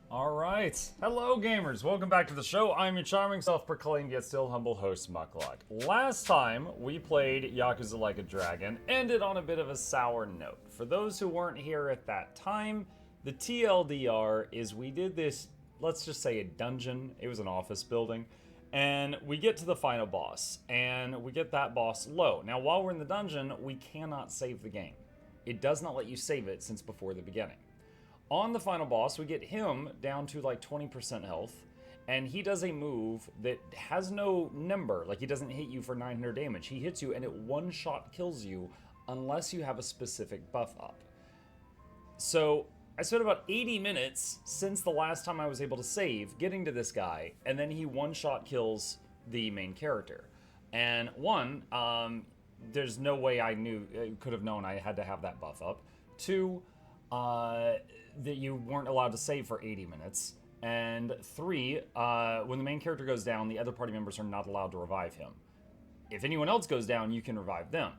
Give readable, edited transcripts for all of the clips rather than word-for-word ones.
Alright, hello gamers, welcome back to the show. I'm your charming, self-proclaimed yet still humble host, Mukluk. Last time we played Yakuza Like a Dragon, ended on a bit of a sour note. For those who weren't here at that time, the TLDR is we did this, let's just say a dungeon, it was an office building, and we get to the final boss, and we get that boss low. Now while we're in the dungeon, we cannot save the game. It does not let you save it since before the beginning. On the final boss, we get him down to like 20% health, and he does a move that has no number. Like, he doesn't hit you for 900 damage. He hits you and it one-shot kills you unless you have a specific buff up. So I spent about 80 minutes since the last time I was able to save getting to this guy, and then he one-shot kills the main character. And there's no way I could have known I had to have that buff up. Two, that you weren't allowed to save for 80 minutes. And three, when the main character goes down, the other party members are not allowed to revive him. If anyone else goes down, you can revive them.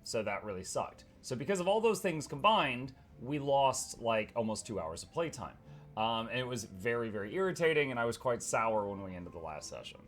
So that really sucked. So because of all those things combined, we lost like almost 2 hours of playtime. And it was very, very irritating, and I was quite sour when we ended the last session.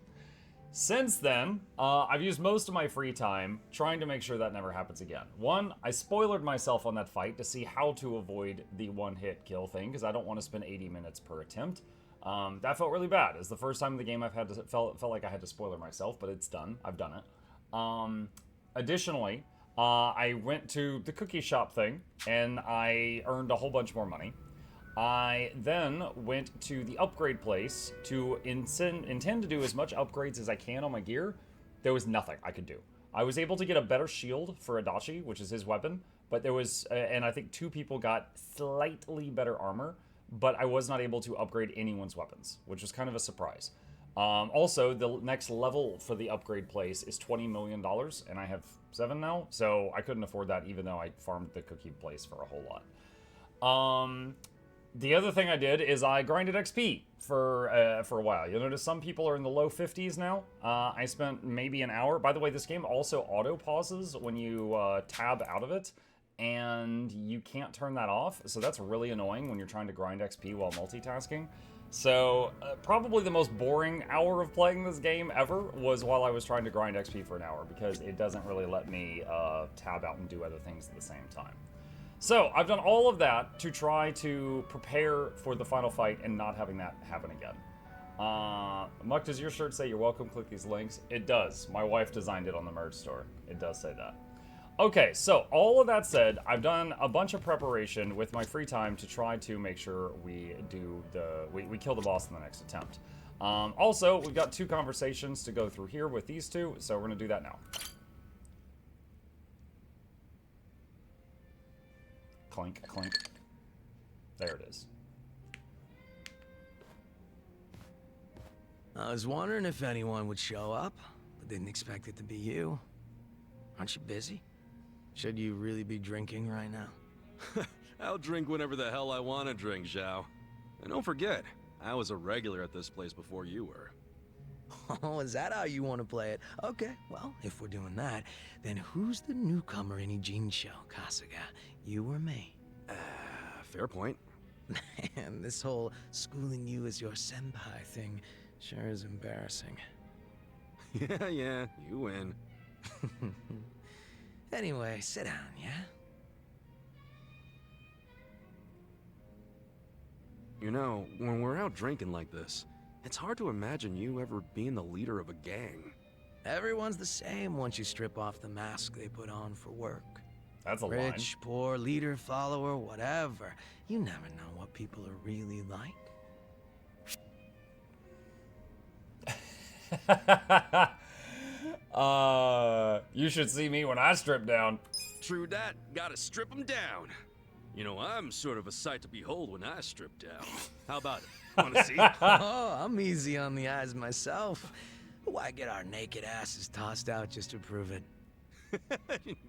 Since then, I've used most of my free time trying to make sure that never happens again. One, I spoilered myself on that fight to see how to avoid the one-hit kill thing, because I don't want to spend 80 minutes per attempt. That felt really bad. It's the first time in the game I've had to felt like I had to spoiler myself, but it's done. I've done it. Additionally, I went to the cookie shop thing, and I earned a whole bunch more money. I then went to the upgrade place to intend to do as much upgrades as I can on my gear. There was nothing I could do. I was able to get a better shield for Adachi, which is his weapon, but there was, and I think 2 people got slightly better armor, but I was not able to upgrade anyone's weapons, which was kind of a surprise. Also, the next level for the upgrade place is $20 million, and I have 7 now, so I couldn't afford that even though I farmed the cookie place for a whole lot. The other thing I did is I grinded XP for a while. You'll notice some people are in the low 50s now. I spent maybe an hour. By the way, this game also auto-pauses when you tab out of it, and you can't turn that off, so that's really annoying when you're trying to grind XP while multitasking. So, probably the most boring hour of playing this game ever was while I was trying to grind XP for an hour, because it doesn't really let me tab out and do other things at the same time. So, I've done all of that to try to prepare for the final fight and not having that happen again. Muck, does your shirt say you're welcome, click these links? It does. My wife designed it on the merch store. It does say that. Okay, so all of that said, I've done a bunch of preparation with my free time to try to make sure we kill the boss in the next attempt. Also, we've got 2 conversations to go through here with these 2, so we're going to do that now. Clink, clink. There it is. I was wondering if anyone would show up, but didn't expect it to be you. Aren't you busy? Should you really be drinking right now? I'll drink whenever the hell I want to drink, Zhao. And don't forget, I was a regular at this place before you were. Oh, is that how you want to play it? Okay, well, if we're doing that, then who's the newcomer in Ijincho, Kasuga? You or me? Fair point. Man, this whole schooling you as your senpai thing sure is embarrassing. Yeah, you win. Anyway, sit down, yeah? You know, when we're out drinking like this, it's hard to imagine you ever being the leader of a gang. Everyone's the same once you strip off the mask they put on for work. That's a line. Rich, poor, leader, follower, whatever. You never know what people are really like. You should see me when I strip down. True that, gotta strip them down. You know, I'm sort of a sight to behold when I strip down. How about it? Wanna see? Oh, I'm easy on the eyes myself. Why get our naked asses tossed out just to prove it?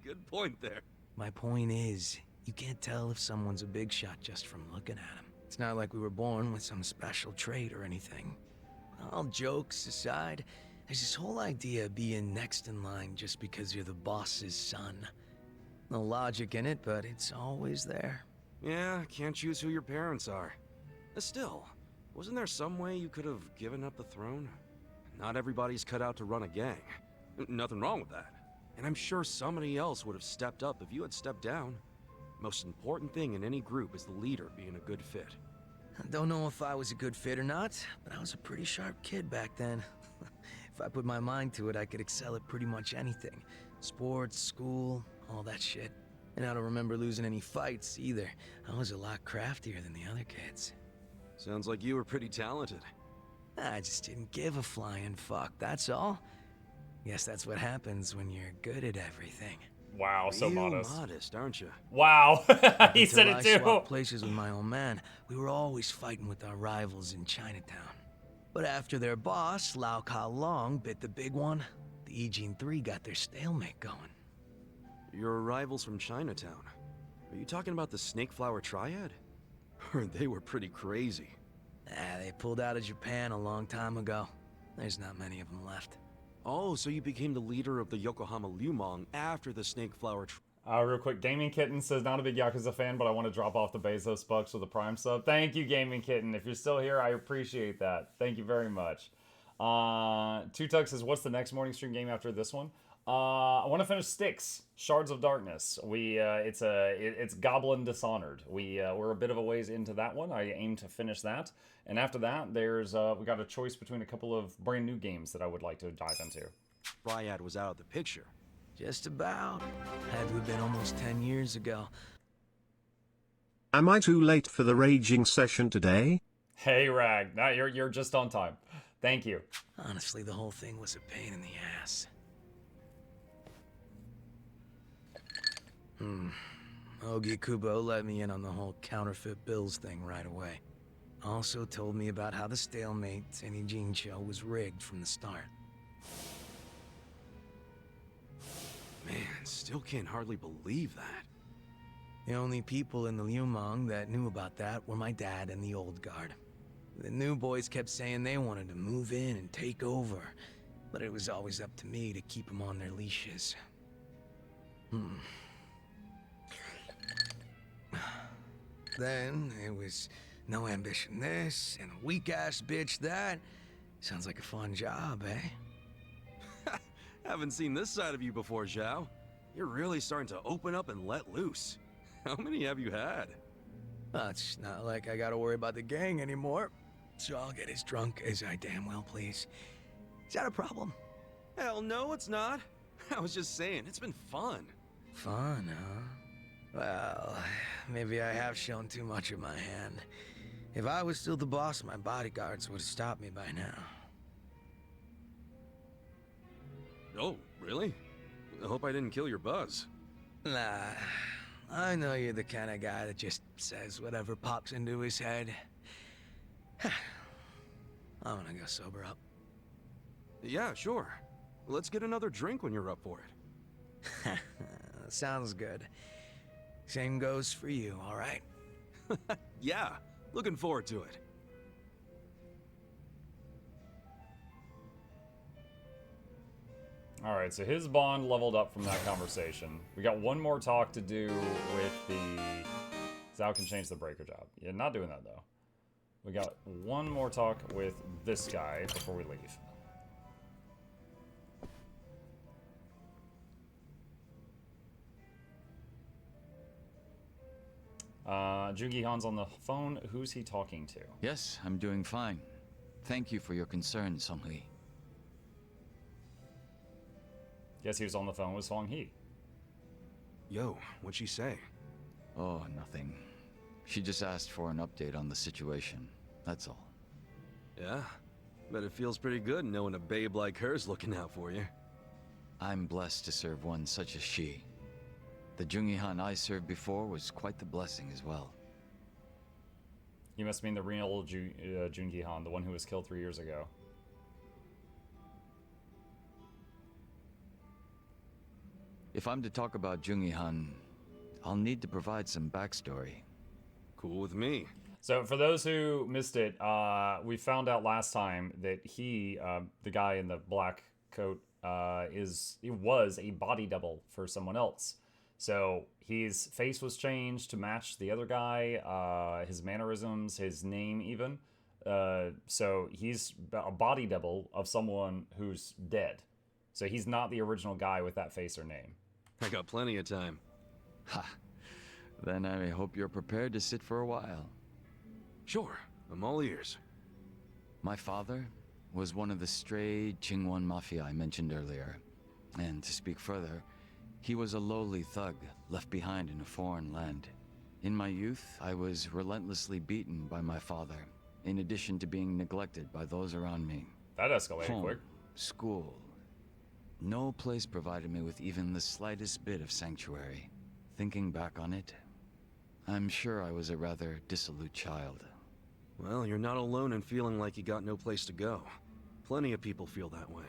Good point there. My point is, you can't tell if someone's a big shot just from looking at him. It's not like we were born with some special trait or anything. All jokes aside, there's this whole idea of being next in line just because you're the boss's son. No logic in it, but it's always there. Yeah, can't choose who your parents are. Still, Wasn't there some way you could have given up the throne? Not everybody's cut out to run a gang. Nothing wrong with that. And I'm sure somebody else would have stepped up if you had stepped down. Most important thing in any group is the leader being a good fit. I don't know if I was a good fit or not, but I was a pretty sharp kid back then. If I put my mind to it, I could excel at pretty much anything. Sports, school, all that shit. And I don't remember losing any fights either. I was a lot craftier than the other kids. Sounds like you were pretty talented. I just didn't give a flying fuck, that's all. Guess that's what happens when you're good at everything. Wow, so modest. Modest, aren't you? Wow, he said it I too. swapped places with my old man, we were always fighting with our rivals in Chinatown. But after their boss, Lau Ka Long, bit the big one, the Ijin 3 got their stalemate going. Your rivals from Chinatown. Are you talking about the Snake Flower Triad? They were pretty crazy. They pulled out of Japan a long time ago. There's not many of them left. Oh, so you became the leader of the Yokohama Liumang after the Snake Flower Real quick, Gaming Kitten says, not a big Yakuza fan, but I want to drop off the Bezos bucks with a Prime sub. Thank you, Gaming Kitten. If you're still here, I appreciate that. Thank you very much. Tutug says, what's the next morning stream game after this one? I want to finish Styx, Shards of Darkness. It's Goblin Dishonored. We're a bit of a ways into that one. I aim to finish that, and after that, we got a choice between a couple of brand new games that I would like to dive into. Triad was out of the picture. Just about. Had to have been almost 10 years ago. Am I too late for the raging session today? Hey, Rag. No, you're just on time. Thank you. Honestly, the whole thing was a pain in the ass. Ogi Kubo let me in on the whole counterfeit bills thing right away. Also told me about how the stalemate in Ijincho was rigged from the start. Man, still can't hardly believe that. The only people in the Liumang that knew about that were my dad and the old guard. The new boys kept saying they wanted to move in and take over, but it was always up to me to keep them on their leashes. Then it was no ambition this and a weak-ass bitch that. Sounds like a fun job, eh? Haven't seen this side of you before, Zhao. You're really starting to open up and let loose. How many have you had? Well, it's not like I gotta worry about the gang anymore, so I'll get as drunk as I damn well please. Is that a problem? Hell no, it's not. I was just saying, it's been fun. Fun, huh? Well, maybe I have shown too much of my hand. If I was still the boss, my bodyguards would have stopped me by now. Oh, really? I hope I didn't kill your buzz. Nah, I know you're the kind of guy that just says whatever pops into his head. I'm gonna go sober up. Yeah, sure. Let's get another drink when you're up for it. Sounds good. Same goes for you, all right? Yeah, looking forward to it. All right, so his bond leveled up from that conversation. We got one more talk to do with the... Zhao can change the breaker job. Yeah, not doing that, though. We got one more talk with this guy before we leave. Jungi Han's on the phone. Who's he talking to? Yes, I'm doing fine. Thank you for your concern, Song-Hui. Guess he was on the phone with Song-Hee. Yo, what'd she say? Oh, nothing. She just asked for an update on the situation. That's all. Yeah, bet it feels pretty good knowing a babe like her's looking out for you. I'm blessed to serve one such as she. The Jungi Han I served before was quite the blessing as well. You must mean the real Jungi Han, the one who was killed 3 years ago. If I'm to talk about Jungi Han, I'll need to provide some backstory. Cool with me. So for those who missed it, we found out last time that he, the guy in the black coat, he was a body double for someone else. So his face was changed to match the other guy, his mannerisms, his name even. So he's a body double of someone who's dead. So he's not the original guy with that face or name. I got plenty of time. Ha! Then I hope you're prepared to sit for a while. Sure, I'm all ears. My father was one of the stray Qingwan Mafia I mentioned earlier. And to speak further, he was a lowly thug left behind in a foreign land. In my youth, I was relentlessly beaten by my father, in addition to being neglected by those around me. That escalated Home, quick. school. No place provided me with even the slightest bit of sanctuary. Thinking back on it, I'm sure I was a rather dissolute child. Well, you're not alone in feeling like you got no place to go. Plenty of people feel that way,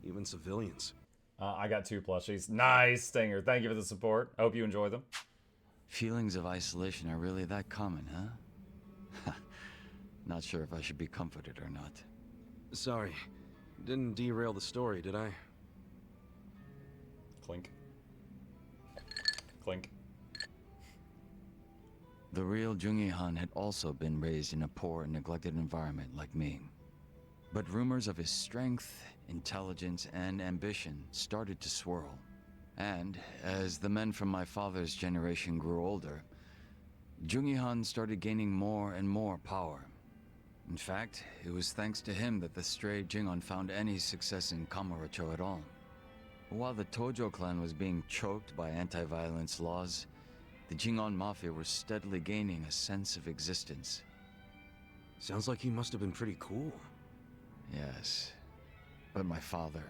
even civilians. I got 2 plushies. Nice, Stinger. Thank you for the support. I hope you enjoy them. Feelings of isolation are really that common, huh? Not sure if I should be comforted or not. Sorry, didn't derail the story, did I? Clink. Clink. The real Jungi Han had also been raised in a poor and neglected environment like me. But rumors of his strength, intelligence, and ambition started to swirl. And as the men from my father's generation grew older, Jungi Han started gaining more and more power. In fact, it was thanks to him that the stray Jingon found any success in Kamurocho at all. While the Tojo clan was being choked by anti-violence laws, the Jingon Mafia were steadily gaining a sense of existence. Sounds like he must have been pretty cool. Yes, but my father,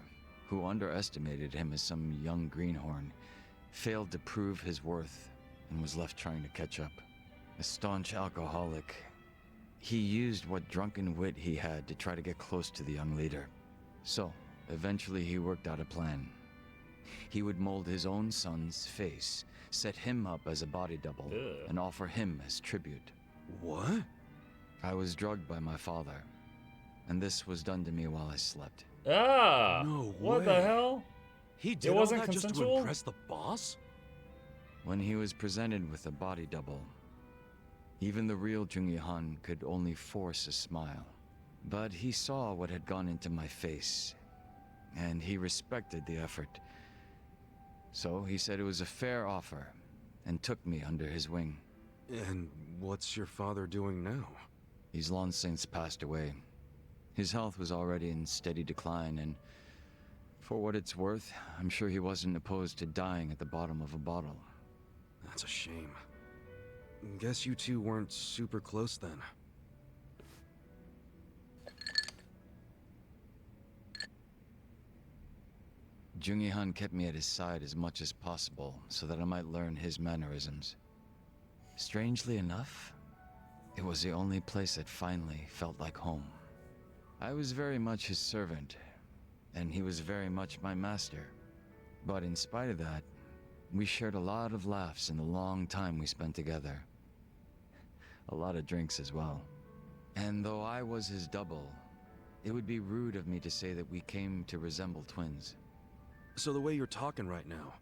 who underestimated him as some young greenhorn, failed to prove his worth and was left trying to catch up. A staunch alcoholic, he used what drunken wit he had to try to get close to the young leader. So, eventually he worked out a plan. He would mold his own son's face, set him up as a body double, Ugh. and offer him as tribute. What? I was drugged by my father, and this was done to me while I slept. Ah! No What way. the hell? He did wasn't all that just to consensual? impress the boss? When he was presented with a body double, even the real Jungi Han could only force a smile. But he saw what had gone into my face, and he respected the effort. So he said it was a fair offer, and took me under his wing. And what's your father doing now? He's long since passed away. His health was already in steady decline, and for what it's worth, I'm sure he wasn't opposed to dying at the bottom of a bottle. That's a shame. Guess you two weren't super close then. Jungi Han kept me at his side as much as possible so that I might learn his mannerisms. Strangely enough, it was the only place that finally felt like home. I was very much his servant, and he was very much my master. But in spite of that, we shared a lot of laughs in the long time we spent together. A lot of drinks as well. And though I was his double, it would be rude of me to say that we came to resemble twins. So the way you're talking right now,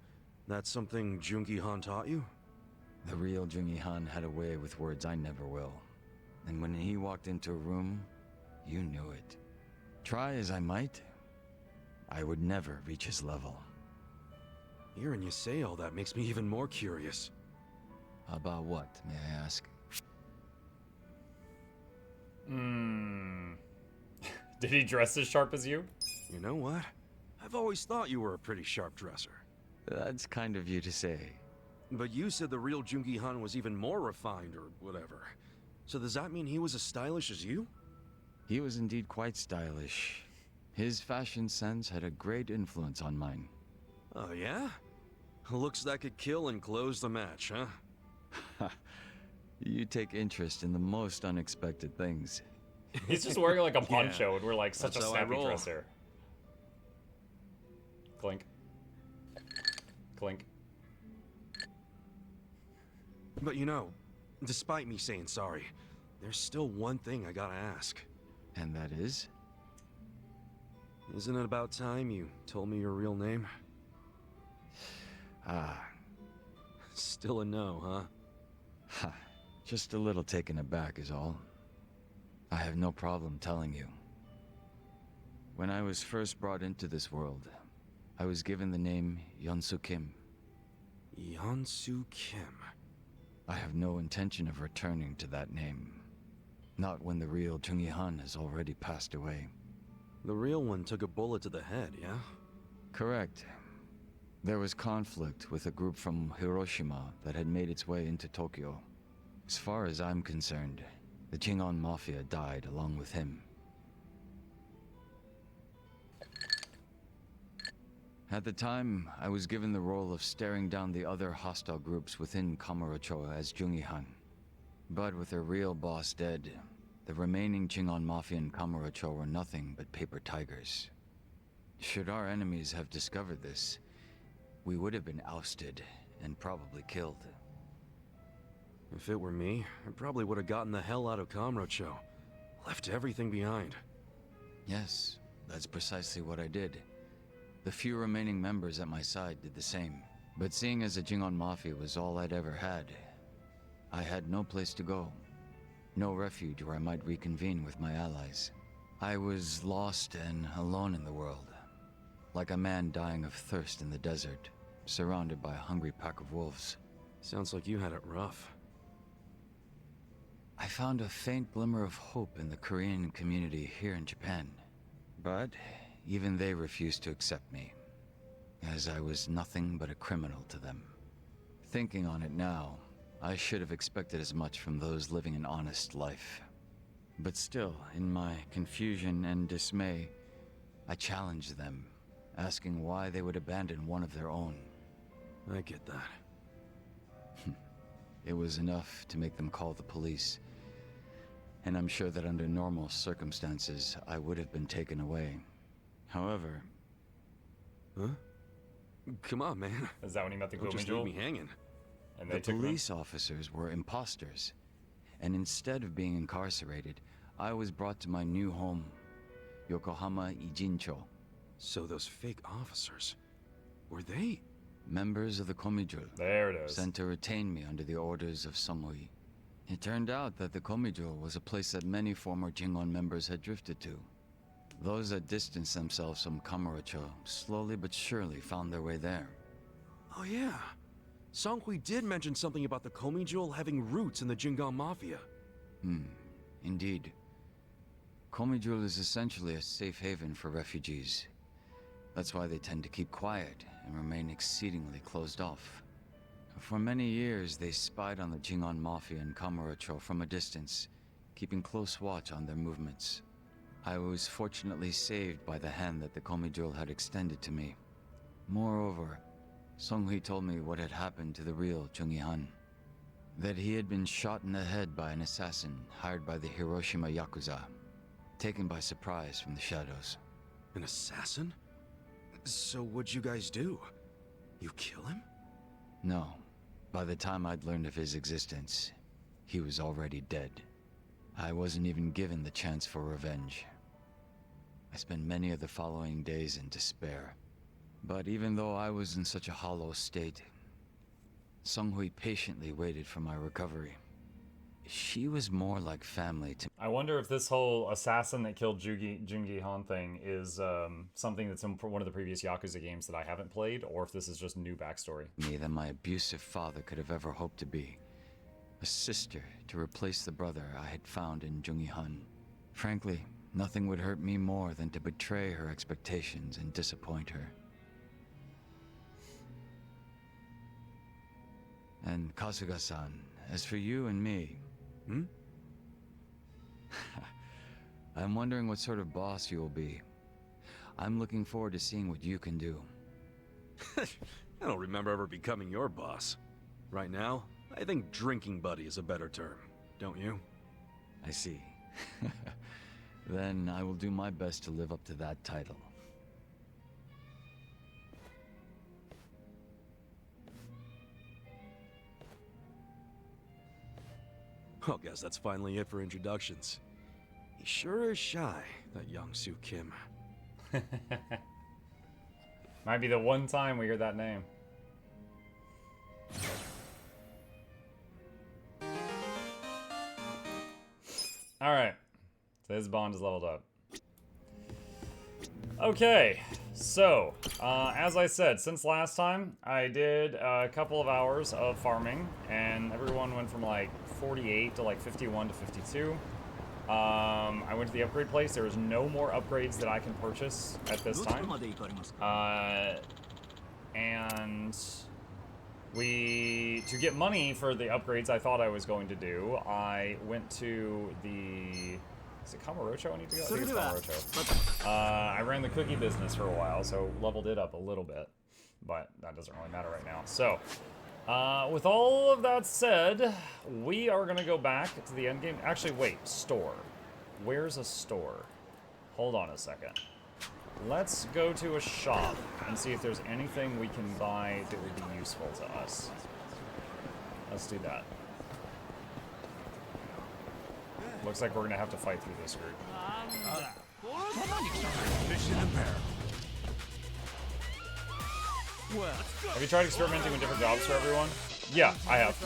that's something Jungi Han taught you? The real Jungi Han had a way with words I never will. And when he walked into a room, you knew it. Try as I might, I would never reach his level. Hearing you say all that makes me even more curious. About what, may I ask? Did he dress as sharp as you? You know what? I've always thought you were a pretty sharp dresser. That's kind of you to say. But you said the real Jungi Han was even more refined or whatever. So does that mean he was as stylish as you? He was indeed quite stylish. His fashion sense had a great influence on mine. Oh yeah? Looks that could kill and close the match, huh? You take interest in the most unexpected things. He's just wearing like a poncho, Yeah, and we're like such a that's how I snappy roll. dresser. Clink. Clink. But you know, despite me saying sorry, there's still one thing I gotta ask. And that is? Isn't it about time you told me your real name? Ah, Still a no, huh? ha. Just a little taken aback is all. I have no problem telling you. When I was first brought into this world, I was given the name Yeonsu Kim. Yeonsu Kim. I have no intention of returning to that name. Not when the real Jungi Han has already passed away. The real one took a bullet to the head, yeah? Correct. There was conflict with a group from Hiroshima that had made its way into Tokyo. As far as I'm concerned, the Jingon Mafia died along with him. At the time, I was given the role of staring down the other hostile groups within Kamurocho as Jungi Han. But with their real boss dead, the remaining Jingon Mafia in Kamurocho were nothing but paper tigers. Should our enemies have discovered this, we would have been ousted and probably killed. If it were me, I probably would have gotten the hell out of Kamurocho. Left everything behind. Yes, that's precisely what I did. The few remaining members at my side did the same. But seeing as the Jingon Mafia was all I'd ever had, I had no place to go. No refuge where I might reconvene with my allies. I was lost and alone in the world. Like a man dying of thirst in the desert, surrounded by a hungry pack of wolves. Sounds like you had it rough. I found a faint glimmer of hope in the Korean community here in Japan. But even they refused to accept me, as I was nothing but a criminal to them. Thinking on it now, I should have expected as much from those living an honest life. But still, in my confusion and dismay, I challenged them, asking why they would abandon one of their own. I get that. It was enough to make them call the police. And I'm sure that under normal circumstances, I would have been taken away. However... Huh? Come on, man. Is that when he met the Don't just Komi leave me hanging. And The they took him in? police officers were imposters, and instead of being incarcerated, I was brought to my new home, Yokohama Ijincho. So those fake officers, were they? Members of the Komijul, There it is. sent to retain me under the orders of Samui. It turned out that the Komijul was a place that many former Jingon members had drifted to. Those that distanced themselves from Kamurocho slowly but surely found their way there. Oh yeah. Songhui did mention something about the Komijul having roots in the Jingon Mafia. Indeed. Komijul is essentially a safe haven for refugees. That's why they tend to keep quiet and remain exceedingly closed off. For many years, they spied on the Jingon Mafia in Kamurocho from a distance, keeping close watch on their movements. I was fortunately saved by the hand that the Komijul had extended to me. Moreover, Songhui told me what had happened to the real Jungi Han. That he had been shot in the head by an assassin hired by the Hiroshima Yakuza, taken by surprise from the shadows. An assassin? So what'd you guys do? You kill him? No. By the time I'd learned of his existence, he was already dead. I wasn't even given the chance for revenge. I spent many of the following days in despair. But even though I was in such a hollow state, Songhui patiently waited for my recovery. She was more like family to I wonder if this whole assassin that killed Jungi Han thing is something that's in one of the previous Yakuza games that I haven't played, or if this is just new backstory. me than my abusive father could have ever hoped to be. A sister to replace the brother I had found in Jungi Han. Frankly, nothing would hurt me more than to betray her expectations and disappoint her. And Kasuga-san, as for you and me... I'm wondering what sort of boss you will be. I'm looking forward to seeing what you can do. I don't remember ever becoming your boss. Right now, I think drinking buddy is a better term, don't you? I see. Then I will do my best to live up to that title. Well, guess that's finally it for introductions. He sure is shy, that Yeonsu Kim. Might be the one time we hear that name. Alright. So his bond is leveled up. Okay, so, as I said, since last time, I did a couple of hours of farming, and everyone went from like 48 to like 51 to 52. I went to the upgrade place. There is no more upgrades that I can purchase at this time. And to get money for the upgrades I thought I was going to do, I went to the... Is it Kamurocho I need to go? I think it's Kamurocho. I ran the cookie business for a while, so leveled it up a little bit. But that doesn't really matter right now. So, with all of that said, we are going to go back to the end game. Actually, wait. Store. Where's a store? Hold on a second. Let's go to a shop and see if there's anything we can buy that would be useful to us. Let's do that. Looks like we're gonna have to fight through this group. Mission impaired. Have you tried experimenting with different jobs for everyone? Yeah, I have.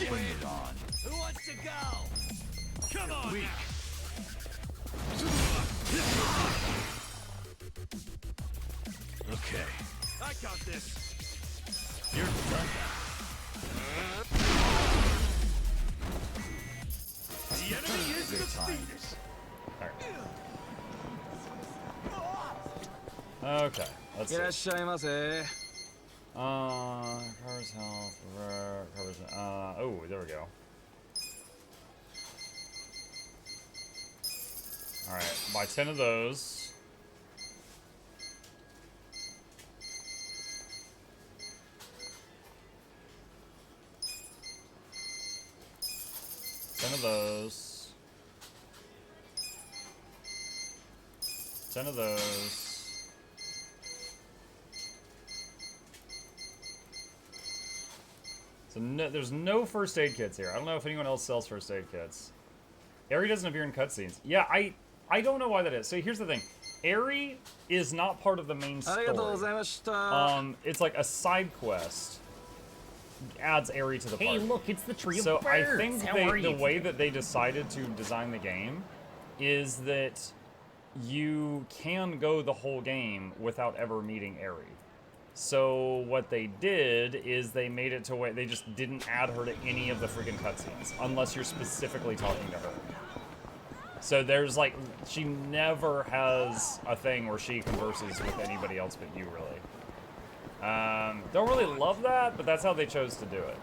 Bring it on. Who wants to go? Come on. Weak. Okay. I got this. You're done. The enemy is defeated. Okay, let's see. Covers health, covers, oh, there we go. Alright, buy 10 of those. Ten of those. 10 of those. So no, there's no first aid kits here. I don't know if anyone else sells first aid kits. Eri doesn't appear in cutscenes. Yeah, I don't know why that is. So here's the thing. Eri is not part of the main story. It's like a side quest. Adds Eri to the party. Hey, look, it's the tree of birds. So I think the way that they decided to design the game is that you can go the whole game without ever meeting Eri. So what they did is they made it to where they just didn't add her to any of the freaking cutscenes unless you're specifically talking to her. So there's like, she never has a thing where she converses with anybody else but you, really. Don't really love that, but that's how they chose to do it.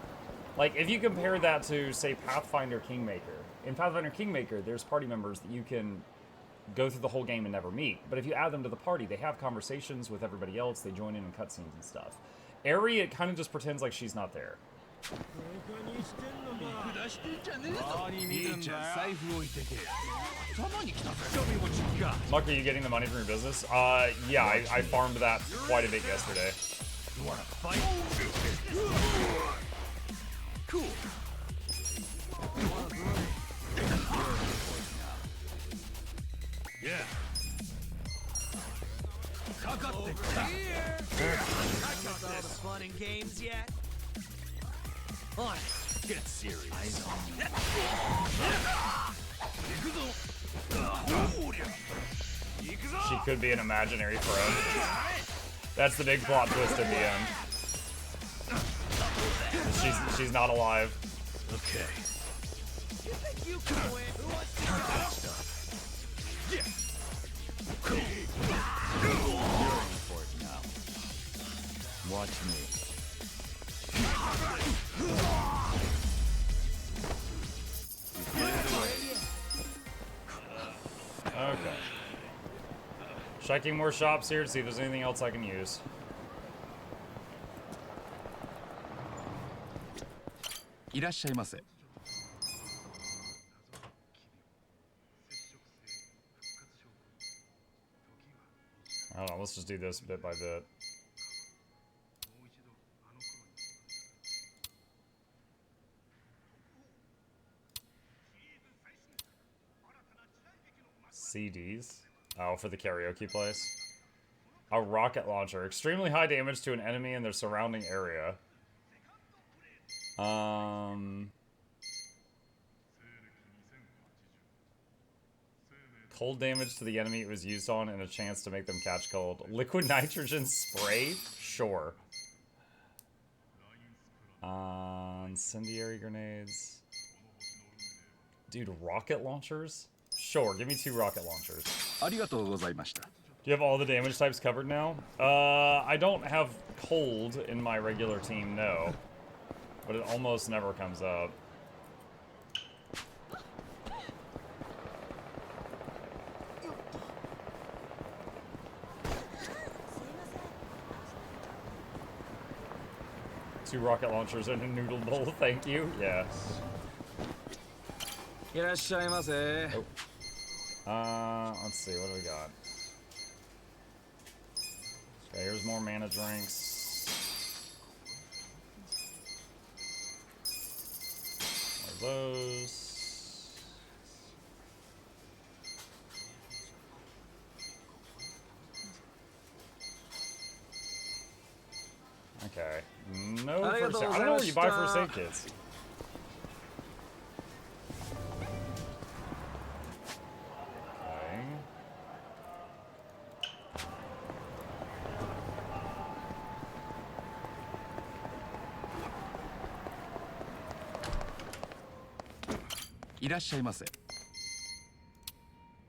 Like, if you compare that to, say, Pathfinder Kingmaker. In Pathfinder Kingmaker, there's party members that you can go through the whole game and never meet. But if you add them to the party, they have conversations with everybody else, they join in cutscenes and stuff. Eri, it kind of just pretends like she's not there. Muck, are you getting the money from your business? Yeah, I farmed that quite a bit yesterday. You wanna fight? Cool. Yeah. I got the here. I got this. Fun and games yet? On it. Get serious. Eyes on me. She could be an imaginary friend. That's the big plot twist at the end. She's not alive. Okay. You think you can win? Who wants to go? Stuff. Yeah. Cool. You're in for it now. Watch me. Okay. Checking more shops here to see if there's anything else I can use. I don't know, let's just do this bit by bit. CDs? Oh, for the karaoke place. A rocket launcher. Extremely high damage to an enemy in their surrounding area. Cold damage to the enemy it was used on and a chance to make them catch cold. Liquid nitrogen spray? Sure. Incendiary grenades. Dude, rocket launchers? Sure, give me 2 rocket launchers. Do you have all the damage types covered now? I don't have cold in my regular team, no. But it almost never comes up. Two rocket launchers and a noodle bowl, thank you. Yeah. Oh. Let's see, what do we got? Okay, here's more mana drinks. More of those. Okay. No first aid. I don't know where you buy first aid kits.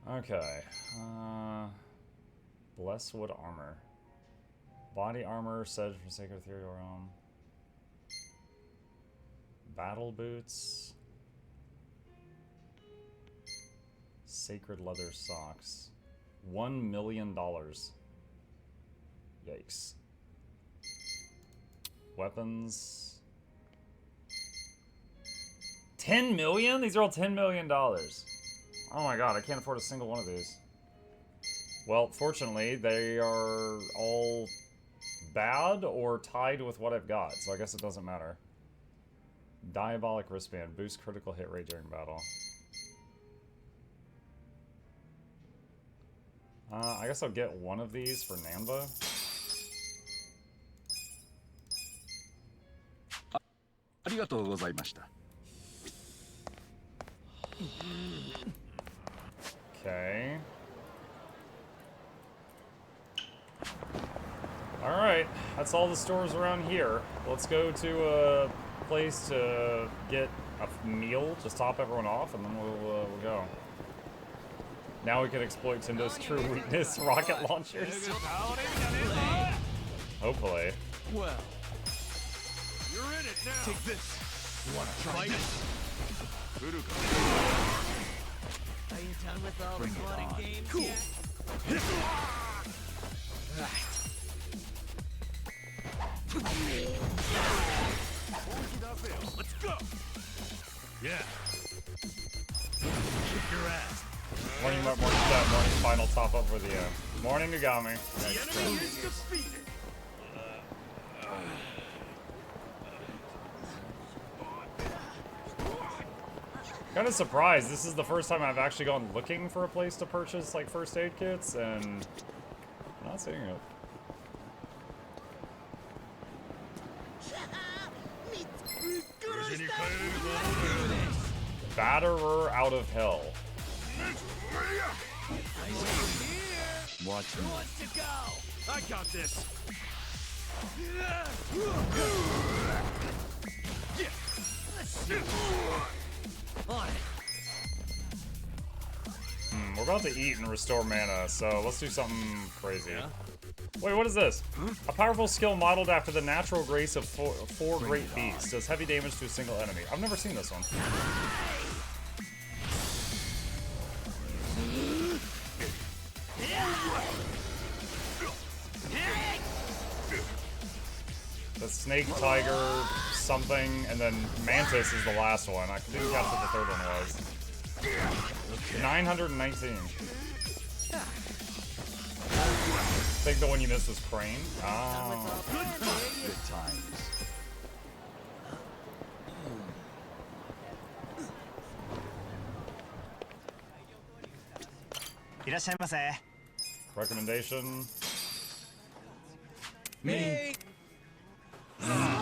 Okay. Blesswood armor. Body armor, said from Sacred Ethereal Realm. Battle boots. Sacred leather socks. $1 million. Yikes. Weapons. 10 million? These are all $10 million. Oh my god, I can't afford a single one of these. Well, fortunately, they are all bad or tied with what I've got, so I guess it doesn't matter. Diabolic wristband. Boost critical hit rate during battle. I guess I'll get one of these for Namba. Okay. Alright, that's all the stores around here. Let's go to a place to get a meal to top everyone off, and then we'll go. Now we can exploit Tendo's true weakness, rocket launchers. Hopefully. Well, you're in it now. Take this. You want to try this? Are you done with all the fun and games yet? Let's go. Yeah. Kick your ass. Morning, final top up for the morning Nugami. The enemy is defeated. Kind of surprised. This is the first time I've actually gone looking for a place to purchase like first aid kits, and I'm not seeing it. Batterer out of hell. Watch me. I got this. We're about to eat and restore mana, so let's do something crazy. Wait, what is this? A powerful skill modeled after the natural grace of four great beasts. Does heavy damage to a single enemy. I've never seen this one. The snake, tiger, something, and then mantis is the last one. I didn't catch what the third one was. 919. I think the one you missed was crane. Oh. Good times. Recommendation. Me.